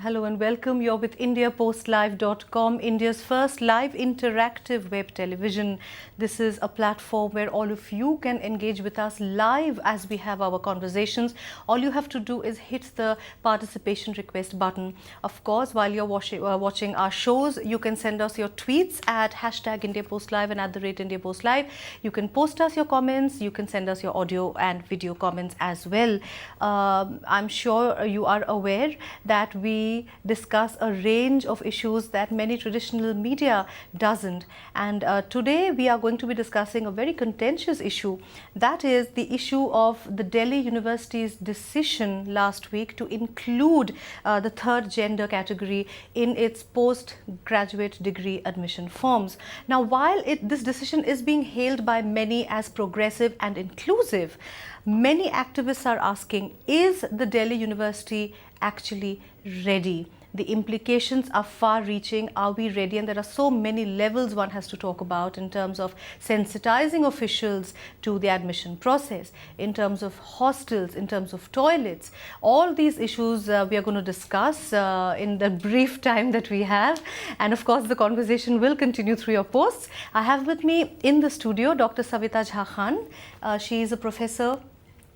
Hello and welcome. You're with IndiaPostLive.com, India's first live interactive web television. This is a platform where all of you can engage with us live as we have our conversations. All you have to do is hit the participation request button. Of course, while you're watching our shows, you can send us your tweets at #IndiaPostLive and @IndiaPostLive. You can post us your comments. You can send us your audio and video comments as well. I'm sure you are aware that we discuss a range of issues that many traditional media doesn't, and today we are going to be discussing a very contentious issue, that is the issue of the Delhi University's decision last week to include the third gender category in its postgraduate degree admission forms. Now, while this decision is being hailed by many as progressive and inclusive, many activists are asking, is the Delhi University actually ready? The implications are far-reaching. Are we ready? And there are so many levels one has to talk about in terms of sensitizing officials to the admission process, in terms of hostels, in terms of toilets. All these issues we are going to discuss in the brief time that we have. And of course, the conversation will continue through your posts. I have with me in the studio Dr. Savita Jha Khan. She is a professor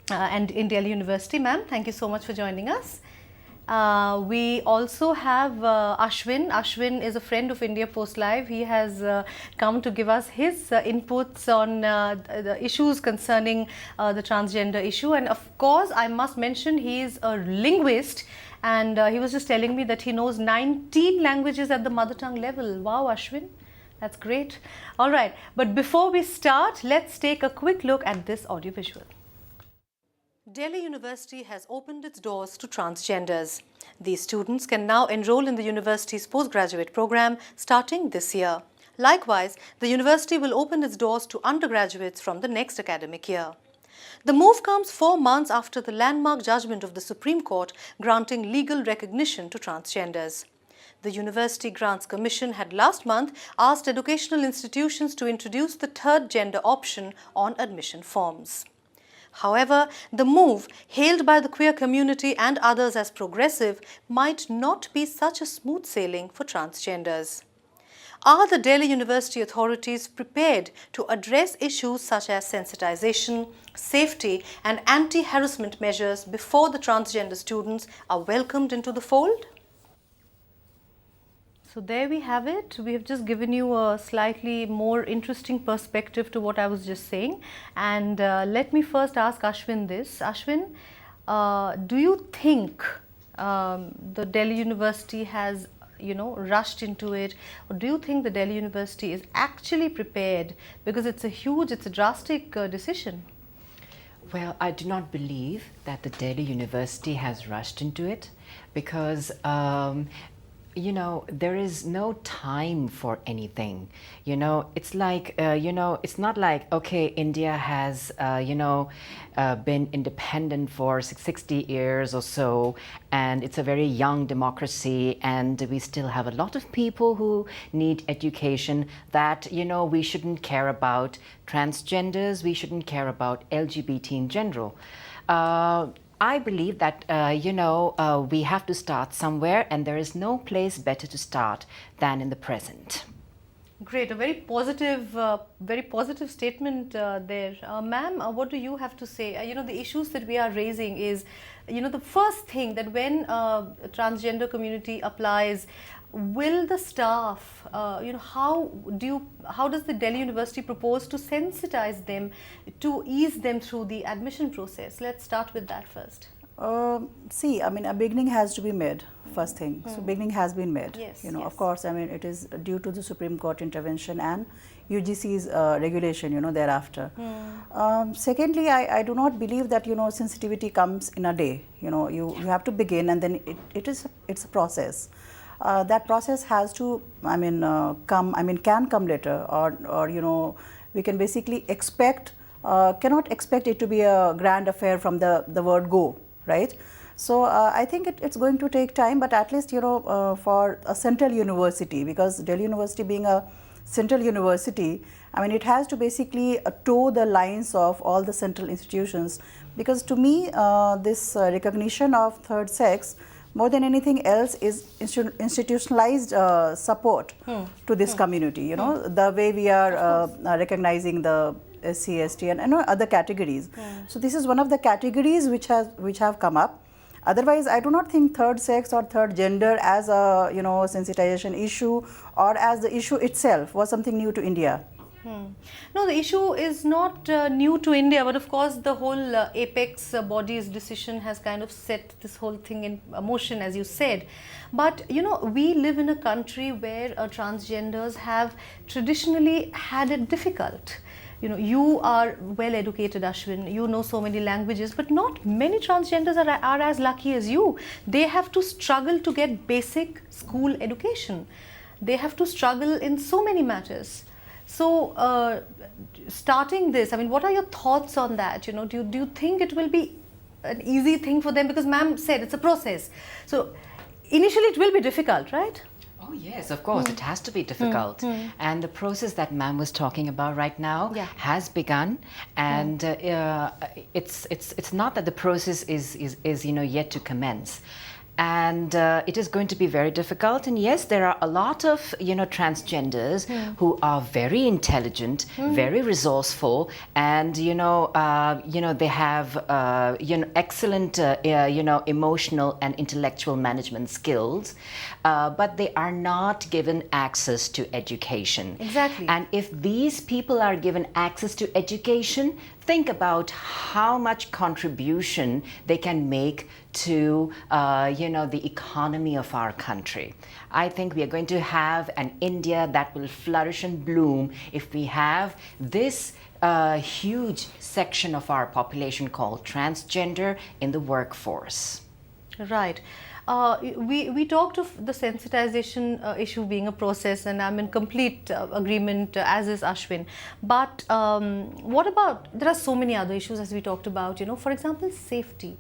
and in Delhi University. Ma'am, thank you so much for joining us. We also have Ashwin. Ashwin is a friend of India Post Live. He has come to give us his inputs on the issues concerning the transgender issue. And of course, I must mention he is a linguist, and he was just telling me that he knows 19 languages at the mother tongue level. Wow, Ashwin, that's great. All right, but before we start, let's take a quick look at this audiovisual. Delhi University has opened its doors to transgenders. These students can now enroll in the university's postgraduate program starting this year. Likewise, the university will open its doors to undergraduates from the next academic year. The move comes 4 months after the landmark judgment of the Supreme Court granting legal recognition to transgenders. The University Grants Commission had last month asked educational institutions to introduce the third gender option on admission forms. However, the move, hailed by the queer community and others as progressive, might not be such a smooth sailing for transgenders. Are the Delhi University authorities prepared to address issues such as sensitization, safety and anti-harassment measures before the transgender students are welcomed into the fold? So there we have it. We have just given you a slightly more interesting perspective to what I was just saying. And let me first ask Ashwin this. Ashwin, do you think the Delhi University has, rushed into it? Or do you think the Delhi University is actually prepared? Because it's a drastic decision. Well, I do not believe that the Delhi University has rushed into it because there is no time for anything. It's like, it's not like, okay, India has, been independent for 60 years or so, and it's a very young democracy, and we still have a lot of people who need education that, we shouldn't care about transgenders, we shouldn't care about LGBT in general. I believe that, we have to start somewhere, and there is no place better to start than in the present. Great, a very positive statement there. Ma'am, what do you have to say? The issues that we are raising is, the first thing that when transgender community applies, will the staff, how does the Delhi University propose to sensitize them, to ease them through the admission process? Let's start with that first. A beginning has to be made, first thing. So beginning has been made. Yes, yes. Of course, it is due to the Supreme Court intervention and UGC's regulation, thereafter. Secondly, I do not believe that, sensitivity comes in a day. You have to begin, and then it's a process. That process has to, can come later, or we can basically cannot expect it to be a grand affair from the word go, right? So I think it's going to take time, but at least, for a central university, because Delhi University being a central university, it has to basically toe the lines of all the central institutions, because to me, this recognition of third sex more than anything else is institutionalized support to this community. You know, the way we are recognizing the SC, ST and other categories. So this is one of the categories which have come up. Otherwise, I do not think third sex or third gender as a sensitization issue or as the issue itself was something new to India. No, the issue is not new to India, but of course the whole apex body's decision has kind of set this whole thing in motion, as you said. But you know, we live in a country where transgenders have traditionally had it difficult. You know, you are well educated, Ashwin, you know so many languages, but not many transgenders are as lucky as you. They have to struggle to get basic school education. They have to struggle in so many matters. So, starting this, I mean, what are your thoughts on that? You know, do you think it will be an easy thing for them? Because ma'am said it's a process. So, initially it will be difficult, right? Oh yes, of course, it has to be difficult. And the process that ma'am was talking about right now has begun, and it's not that the process is yet to commence. And it is going to be very difficult. And yes, there are a lot of transgenders who are very intelligent, very resourceful, and they have excellent emotional and intellectual management skills, but they are not given access to education. Exactly. And if these people are given access to education, think about how much contribution they can make to the economy of our country. I think we are going to have an India that will flourish and bloom if we have this huge section of our population called transgender in the workforce. Right. We talked of the sensitization issue being a process, and I'm in complete agreement, as is Ashwin. But what about, there are so many other issues as we talked about, for example, safety,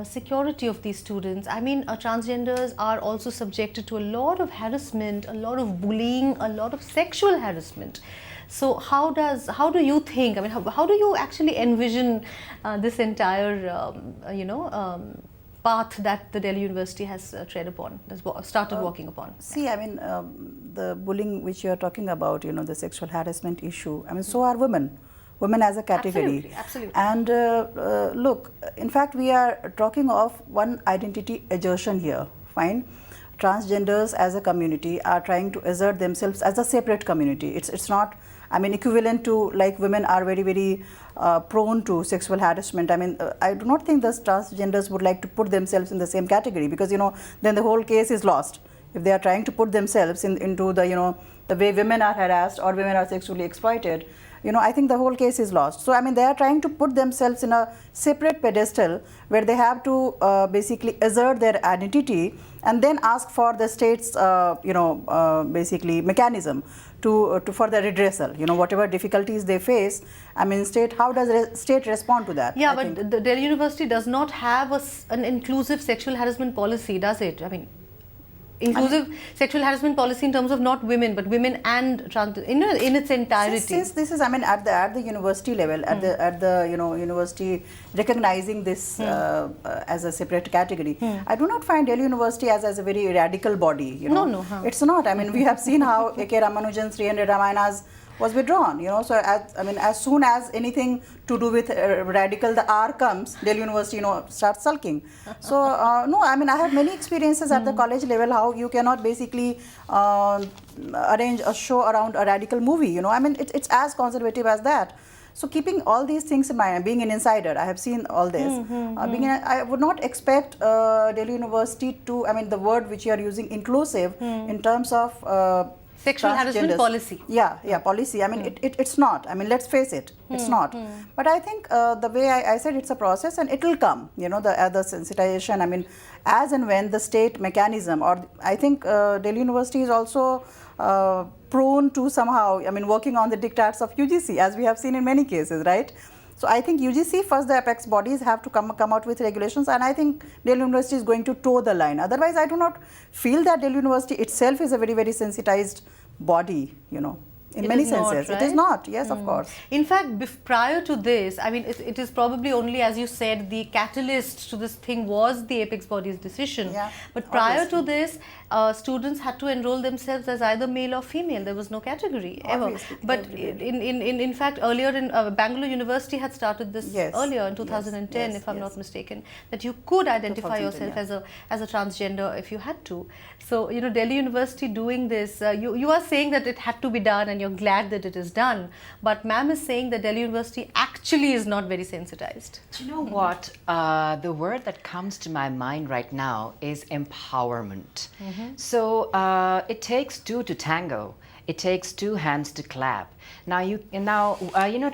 security of these students. I mean, transgenders are also subjected to a lot of harassment, a lot of bullying, a lot of sexual harassment. So how do you think, I mean, how do you actually envision this entire, path that the Delhi University has tread upon, has started walking upon? See, I mean, the bullying which you are talking about, the sexual harassment issue, I mean, so are women as a category. Absolutely. And look, in fact, we are talking of one identity assertion here, fine. Transgenders as a community are trying to assert themselves as a separate community. It's not, I mean, equivalent to like women are very, very prone to sexual harassment. I mean, I do not think the transgenders would like to put themselves in the same category, because, then the whole case is lost. If they are trying to put themselves into the, the way women are harassed or women are sexually exploited, I think the whole case is lost. So, I mean, they are trying to put themselves in a separate pedestal where they have to basically assert their identity and then ask for the state's, basically mechanism to for the redressal. Whatever difficulties they face, I mean, how does the state respond to that? Yeah, but the Delhi University does not have an inclusive sexual harassment policy, does it? I mean, inclusive sexual harassment policy in terms of not women, but women and trans, in its entirety. Since this is, I mean, at the university level, at the university recognizing this as a separate category, I do not find Delhi University as a very radical body. No. It's not. I mean, we have seen how A.K. Ramanujan's 300 Ramayanas was withdrawn. So as soon as anything to do with radical, the R comes, Delhi University, starts sulking. So no, I mean, I have many experiences at the college level how you cannot basically arrange a show around a radical movie. I mean, it's as conservative as that. So keeping all these things in mind, being an insider, I have seen all this. I would not expect Delhi University to, I mean, the word which you are using, inclusive, in terms of sexual harassment policy. Yeah, policy. I mean, it's not. I mean, let's face it, it's not. But I think the way I said, it's a process and it will come, the sensitization. I mean, as and when the state mechanism, or I think Delhi University is also prone to somehow, I mean, working on the diktats of UGC, as we have seen in many cases, right? So I think UGC, first the apex bodies have to come out with regulations, and I think Delhi University is going to toe the line. Otherwise, I do not feel that Delhi University itself is a very, very sensitized body, in It many is not, senses. It is right? not, yes, of course. In fact, prior to this, I mean, it is probably only, as you said, the catalyst to this thing was the apex body's decision. Yeah, But prior to obviously. this, students had to enroll themselves as either male or female. There was no category ever. Obviously, But everybody. in fact, earlier in Bangalore University had started this Yes, earlier in yes, 2010, yes, if I'm yes. not mistaken, that you could identify 2010, yourself as a transgender if you had to. So, you know, Delhi University doing this, you are saying that it had to be done and you're glad that it is done. But ma'am is saying that Delhi University actually is not very sensitized. Do you know what? The word that comes to my mind right now is empowerment. So it takes two to tango. It takes two hands to clap. Now, you know,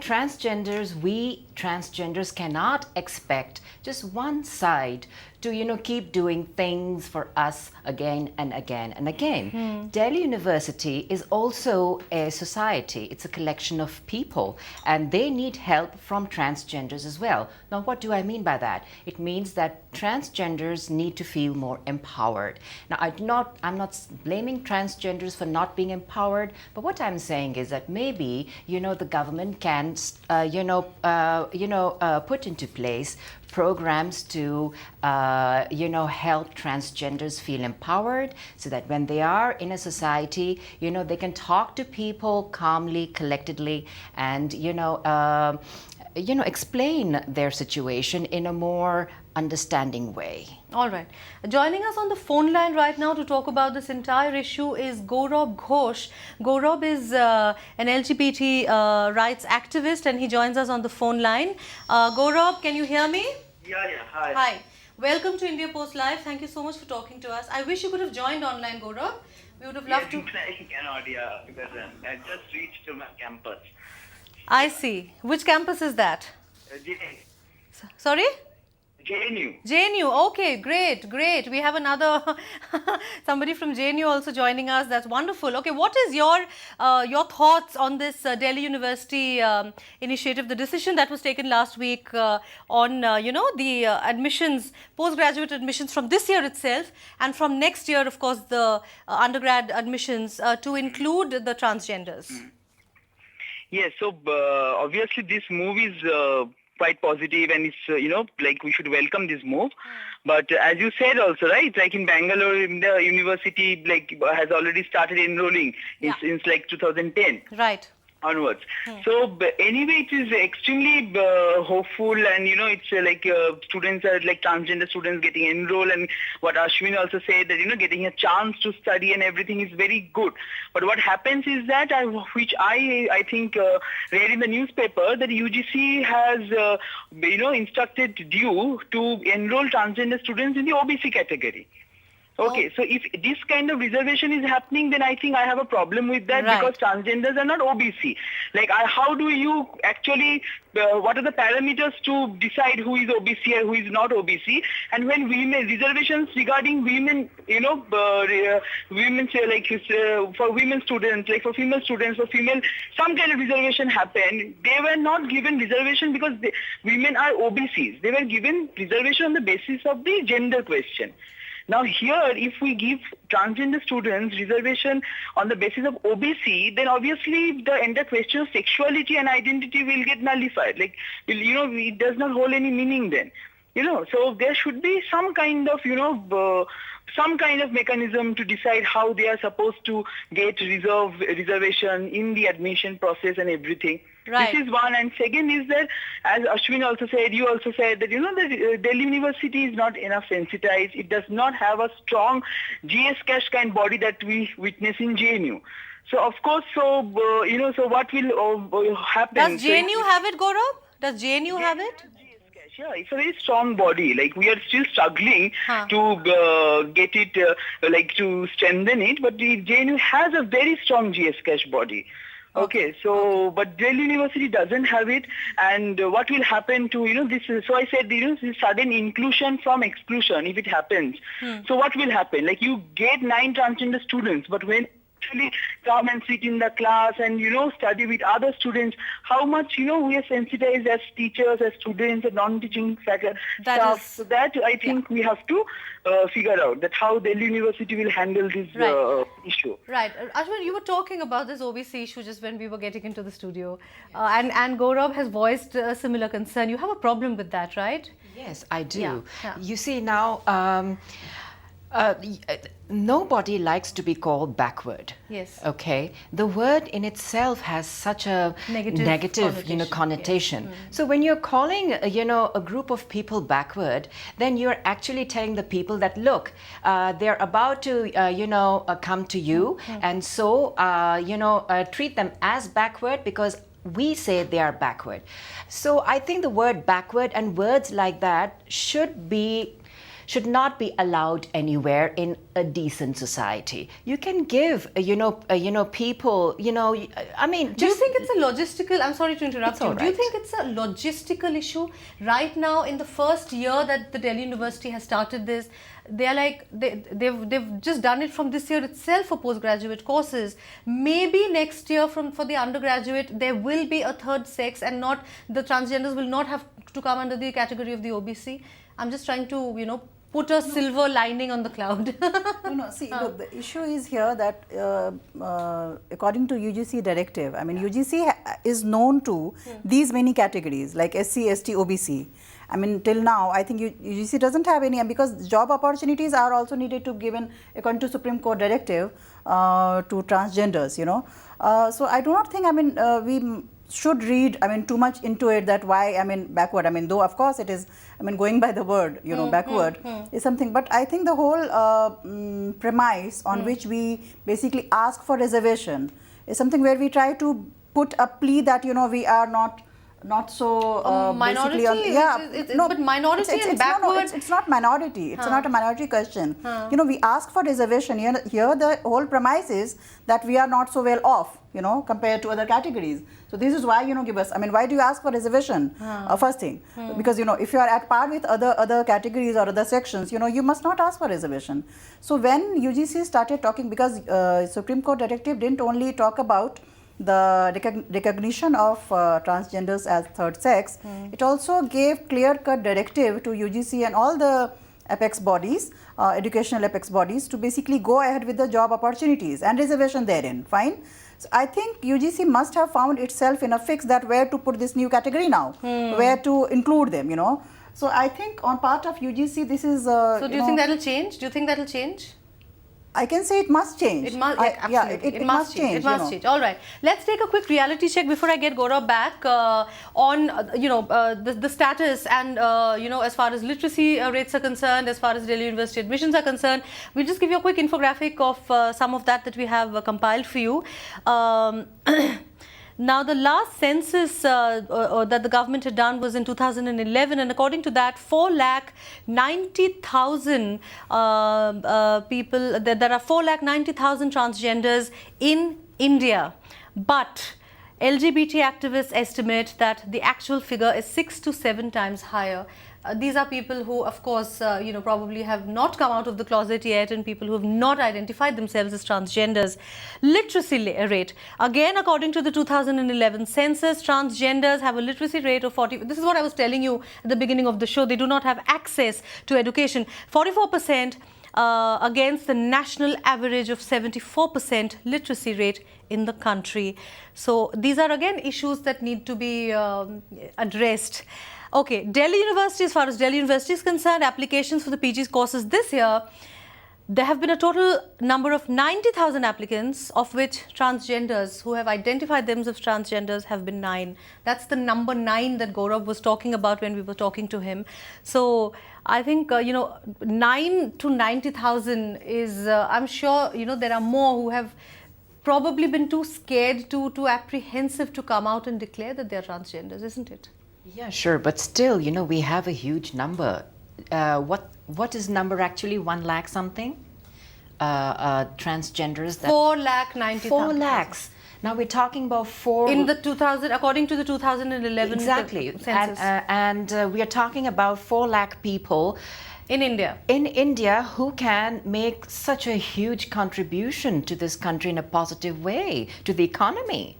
transgenders, we transgenders cannot expect just one side to, you know, keep doing things for us again and again and again. Delhi University is also a society. It's a collection of people, and they need help from transgenders as well. Now, what do I mean by that? It means that transgenders need to feel more empowered. Now, I'm not blaming transgenders for not being empowered, but what I'm saying is that maybe, you know, the government can, put into place programs to, you know, help transgenders feel empowered, so that when they are in a society, you know, they can talk to people calmly, collectedly, and, explain their situation in a more understanding way. All right. Joining us on the phone line right now to talk about this entire issue is Gaurav Ghosh. Gaurav is an LGBT rights activist, and he joins us on the phone line. Gaurav, can you hear me? Yeah, hi. Hi. Welcome to India Post Live. Thank you so much for talking to us. I wish you could have joined online, Gaurav. We would have loved to. I cannot, because I just reached to my campus. I see. Which campus is that? Sorry? JNU. JNU. Okay, great. We have another somebody from JNU also joining us. That's wonderful. Okay, what is your thoughts on this Delhi University initiative, the decision that was taken last week on the admissions, postgraduate admissions from this year itself, and from next year, of course, the undergrad admissions to include the transgenders? Yes, so obviously this move is quite positive, and it's, like we should welcome this move. But as you said also, right, like in Bangalore, the university has already started enrolling since 2010. Right. Onwards. So anyway, it is extremely hopeful, and it's students are transgender students getting enrolled, and what Ashwin also said, that getting a chance to study and everything is very good. But what happens is that which I think read in the newspaper, that UGC has instructed DU to enroll transgender students in the OBC category. Okay, so if this kind of reservation is happening, then I think I have a problem with that, Right. because transgenders are not OBC. How do you actually, what are the parameters to decide who is OBC and who is not OBC? And when reservations regarding women, women say for women students, for female students, some kind of reservation happened. They were not given reservation because women are OBCs. They were given reservation on the basis of the gender question. Now here, if we give transgender students reservation on the basis of OBC, then obviously the entire question of sexuality and identity will get nullified. It does not hold any meaning then. So there should be some kind of, some kind of mechanism to decide how they are supposed to get reservation in the admission process and everything. Right. This is one. And second is that, as Ashwin also said, you also said that, the Delhi University is not enough sensitized. It does not have a strong GS cash kind body that we witness in JNU. So, of course, so what will happen? Does JNU have it, Gaurav? Does JNU have it? Yeah, it's a very strong body. We are still struggling to get it, to strengthen it. But the JNU has a very strong GS cash body. Okay, so, but Delhi University doesn't have it, and what will happen to, this, so I said, this sudden inclusion from exclusion, if it happens. So what will happen? You get 9 transgender students, but when actually come and sit in the class and, study with other students, how much, we are sensitized as teachers, as students, and non-teaching faculty staff. So that I think we have to figure out that how Delhi University will handle this issue. Right. Ashwin, you were talking about this OBC issue just when we were getting into the studio. And Gaurav has voiced a similar concern. You have a problem with that, right? Yes, I do. Yeah. You see now, nobody likes to be called backward. Yes. Okay. The word in itself has such a negative connotation. Yes. So when you're calling, a group of people backward, then you're actually telling the people that, look, they're about to, come to you, and so, treat them as backward because we say they are backward. So I think the word backward and words like that should not be allowed anywhere in a decent society. You can give, people, I mean, Do you think it's a logistical, I'm sorry to interrupt you, all do you right. think it's a logistical issue? Right now, in the first year that the Delhi University has started this, they're like, they've just done it from this year itself for postgraduate courses. Maybe next year for the undergraduate, there will be a third sex and not, the transgenders will not have to come under the category of the OBC. I'm just trying to, put a silver lining on the cloud. See, look, the issue is here that according to UGC directive, I mean, UGC is known to these many categories like SC, ST, OBC. I mean, till now, I think UGC doesn't have any, because job opportunities are also needed to given according to Supreme Court directive to transgenders, So I do not think, we should read, too much into it that why, backward. Though of course it is, going by the word, backward is something. But I think the whole premise on which we basically ask for reservation is something where we try to put a plea that, we are not so minority, but minority and backward. It's not minority. It's not a minority question. We ask for reservation. Here the whole premise is that we are not so well off, compared to other categories. So this is why, give us. Why do you ask for reservation? First thing, because if you are at par with other categories or other sections, you must not ask for reservation. So when UGC started talking, because Supreme Court directive didn't only talk about the recognition of transgenders as third sex, it also gave clear-cut directive to UGC and all the apex bodies, educational apex bodies, to basically go ahead with the job opportunities and reservation therein. Fine. So I think UGC must have found itself in a fix that where to put this new category now, where to include them, So I think on part of UGC, this is. So do you think that will change? Do you think that will change? I can say it must change. It must, absolutely. It must change. It must change. All right. Let's take a quick reality check before I get Gaurav back on, the status and, as far as literacy rates are concerned, as far as Delhi University admissions are concerned. We'll just give you a quick infographic of some of that we have compiled for you. Now, the last census that the government had done was in 2011, and according to that, 4,90,000 people, there are 4,90,000 transgenders in India. But LGBT activists estimate that the actual figure is 6 to 7 times higher. These are people who, of course, probably have not come out of the closet yet, and people who have not identified themselves as transgenders. Literacy rate. Again, according to the 2011 census, transgenders have a literacy rate of 40%. This is what I was telling you at the beginning of the show. They do not have access to education. 44% against the national average of 74% literacy rate in the country. So these are again issues that need to be addressed. Okay, Delhi University, as far as Delhi University is concerned, applications for the PG courses this year, there have been a total number of 90,000 applicants, of which transgenders who have identified themselves as transgenders have been 9. That's the number 9 that Gaurav was talking about when we were talking to him. So I think, 9 to 90,000 is, I'm sure, there are more who have probably been too scared, too apprehensive to come out and declare that they are transgenders, isn't it? Yeah, sure. But still, we have a huge number. What is number actually? 1 lakh something? Transgenders? 4,90,000. 4 lakhs. Now we're talking about 4... In the 2000, according to the 2011 exactly. census. And we are talking about 4 lakh people In India. In India who can make such a huge contribution to this country in a positive way, to the economy.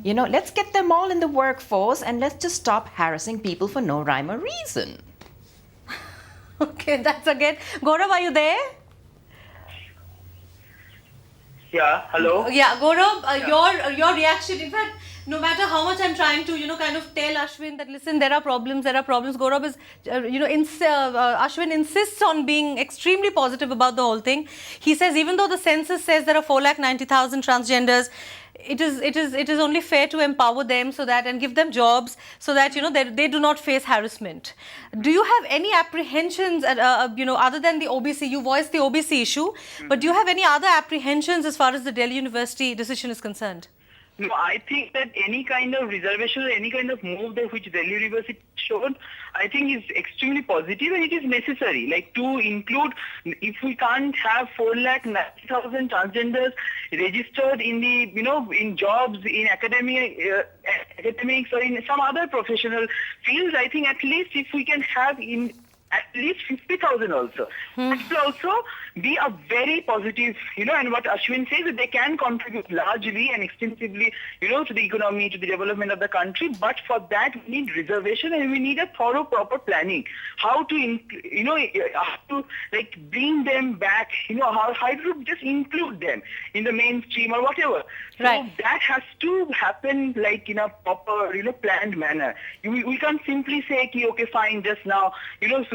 You know, let's get them all in the workforce and let's just stop harassing people for no rhyme or reason. Okay, that's again. Gaurav, are you there? Yeah, hello. Yeah, Gaurav, your reaction. In fact, no matter how much I'm trying to, kind of tell Ashwin that listen, there are problems. Gaurav is, Ashwin insists on being extremely positive about the whole thing. He says even though the census says there are 490,000 transgenders, it is only fair to empower them so that and give them jobs so that they do not face harassment. Do you have any apprehensions other than the OBC? You voiced the OBC issue, but do you have any other apprehensions as far as the Delhi University decision is concerned? No, I think that any kind of reservation or any kind of move that which Delhi University showed, I think is extremely positive and it is necessary. Like to include, if we can't have 490,000 transgenders registered in the, in jobs, in academics or in some other professional fields, I think at least if we can have in at least 50,000 also. That will also be a very positive, and what Ashwin says that they can contribute largely and extensively, to the economy, to the development of the country. But for that, we need reservation and we need a thorough, proper planning. How to, how to bring them back, how to just include them in the mainstream or whatever. Right. So that has to happen in a proper, planned manner. We can't simply say, okay, fine, just now,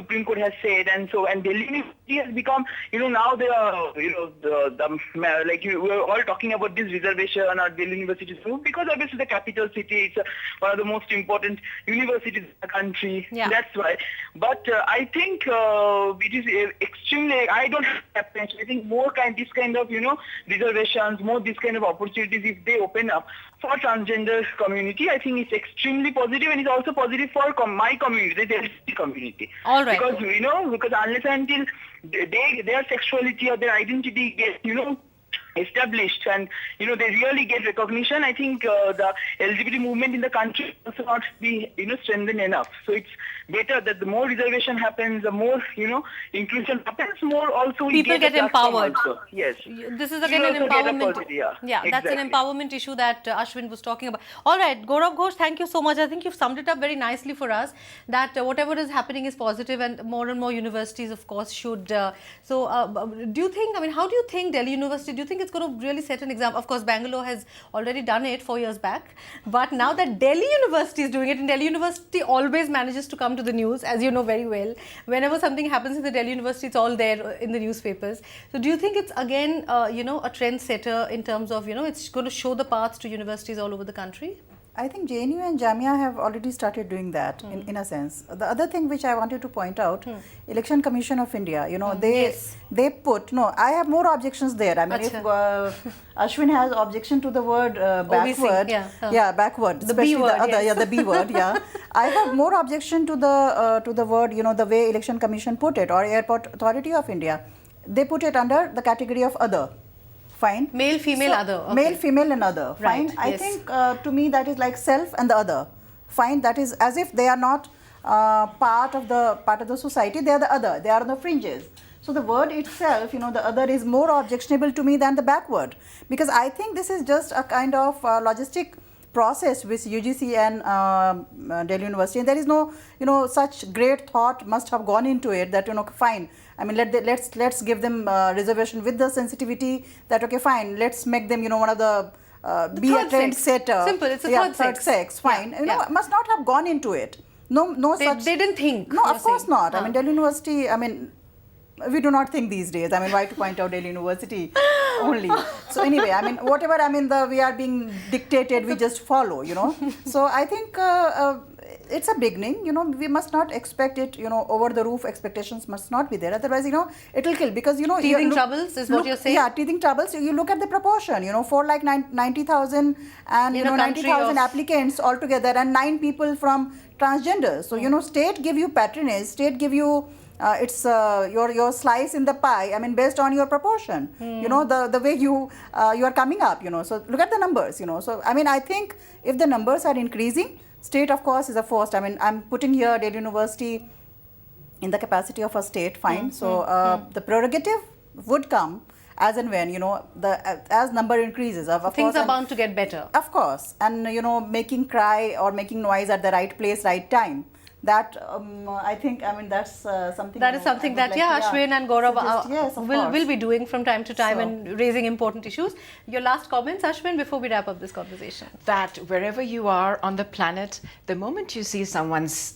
Supreme Court has said, and Delhi University has become, now they are, we're all talking about this reservation or Delhi University because obviously the capital city, it's one of the most important universities in the country. Yeah. That's why. But I think it is extremely, I don't have apprehension. I think more this kind of, reservations, more this kind of opportunities, if they open up for transgender community, I think it's extremely positive and it's also positive for my community, the LGBT community. All right. Because, because unless until their sexuality or their identity gets, established and, they really get recognition, I think the LGBT movement in the country also not be, strengthened enough. So it's better that the more reservation happens, the more, inclusion happens, more also we people get empowered. Also. Yes. This is again an empowerment. Yeah, that's an empowerment issue that Ashwin was talking about. All right, Gaurav Ghosh, thank you so much. I think you've summed it up very nicely for us that whatever is happening is positive and more universities, of course, should. Do you think, how do you think Delhi University, do you think it's going to really set an example? Of course, Bangalore has already done it 4 years back, but now that Delhi University is doing it, and Delhi University always manages to come to the news, as you know very well. Whenever something happens in the Delhi University, it's all there in the newspapers. So do you think it's again, a trendsetter in terms of, it's going to show the path to universities all over the country? I think JNU and Jamia have already started doing that in a sense. The other thing which I wanted to point out, Election Commission of India, they put, I have more objections there. I mean, if Ashwin has objection to the word backward, backward, the B word, the B word, I have more objection to the word, the way Election Commission put it, or Airport Authority of India. They put it under the category of other. Fine. Male, female, other. Okay. Male, female and other. Fine. Right. I think to me that is like self and the other. Fine. That is as if they are not part of the society. They are the other. They are on the fringes. So the word itself, the other is more objectionable to me than the backward, because I think this is just a kind of logistic process with UGC and Delhi University, and there is no such great thought must have gone into it that fine. I mean, let's give them reservation with the sensitivity that okay, fine, let's make them one of the be a trendsetter. Simple, it's a third sex. Fine, must not have gone into it. No, they didn't think. No, of course not. I mean, Delhi University. I mean, we do not think these days. I mean, why to point out Delhi University only? So anyway, I mean, whatever. I mean, we are being dictated. We just follow. So I think. It's a beginning, we must not expect it, over the roof expectations must not be there. Otherwise, it will kill because, teething troubles is what you're saying? Yeah, teething troubles. You look at the proportion, 90,000 and, 90,000 applicants altogether and 9 people from transgenders. So, state give you patronage, state give you it's your slice in the pie. I mean, based on your proportion, the way you are coming up, So look at the numbers, So I mean, I think if the numbers are increasing, state of course is a first. I mean, I'm putting here Delhi University in the capacity of a state, fine. So the prerogative would come as and when, you know, as number increases. Of Things course, are and- bound to get better. Of course, and you know, making cry or making noise at the right place, right time. That I think, I mean, that's something. That you is know, something I would that, like to, Ashwin and Gaurav suggest. Yes, of will course. be doing from time to time So- and raising important issues. Your last comments, Ashwin, before we wrap up this conversation. That wherever you are on the planet, the moment you see someone's,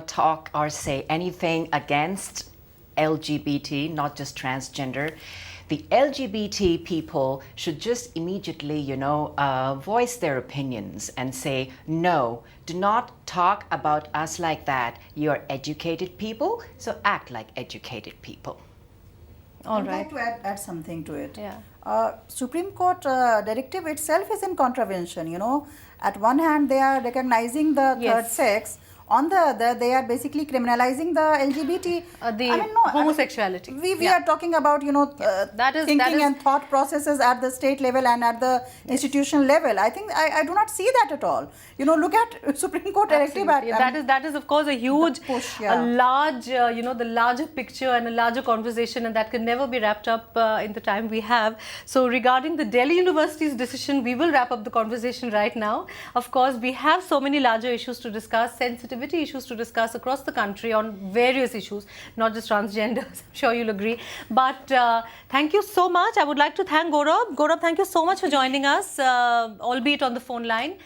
talk or say anything against LGBT, not just transgender, the LGBT people should just immediately, voice their opinions and say, no, do not talk about us like that. You're educated people, so act like educated people. All I'd right. like to add something to it. Yeah. Supreme Court directive itself is in contravention. You know, at one hand they are recognizing the Yes. third sex. On the other, they are basically criminalizing the LGBT. The homosexuality. We Yeah. are talking about, you know, That is- thinking that is- and thought processes at the state level and at the institutional level. I think I do not see that at all. You know, look at Supreme Court directive. Absolutely. That is of course a huge, push, a yeah. large, the larger picture and a larger conversation, and that can never be wrapped up in the time we have. So regarding the Delhi University's decision, we will wrap up the conversation right now. Of course, we have so many larger issues to discuss, sensitivity issues to discuss across the country on various issues, not just transgenders. I'm sure you'll agree. But thank you so much. I would like to thank Gaurav. Gaurav, thank you so much for joining us, albeit on the phone line.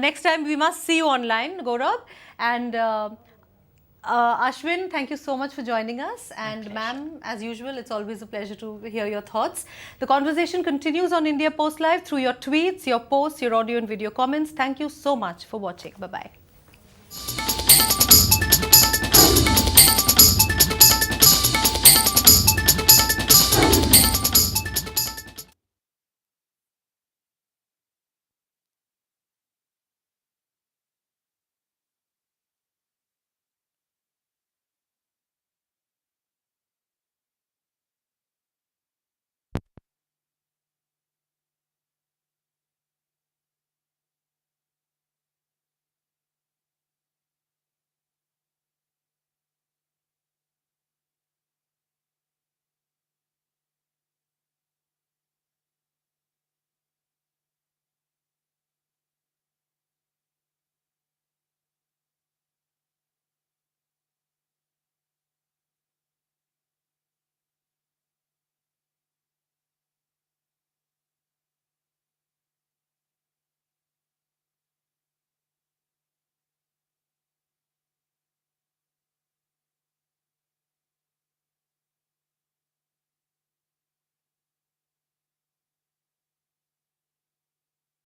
Next time we must see you online, Gaurav. And Ashwin, thank you so much for joining us. And ma'am, as usual, it's always a pleasure to hear your thoughts. The conversation continues on India Post Live through your tweets, your posts, your audio and video comments. Thank you so much for watching. Bye-bye.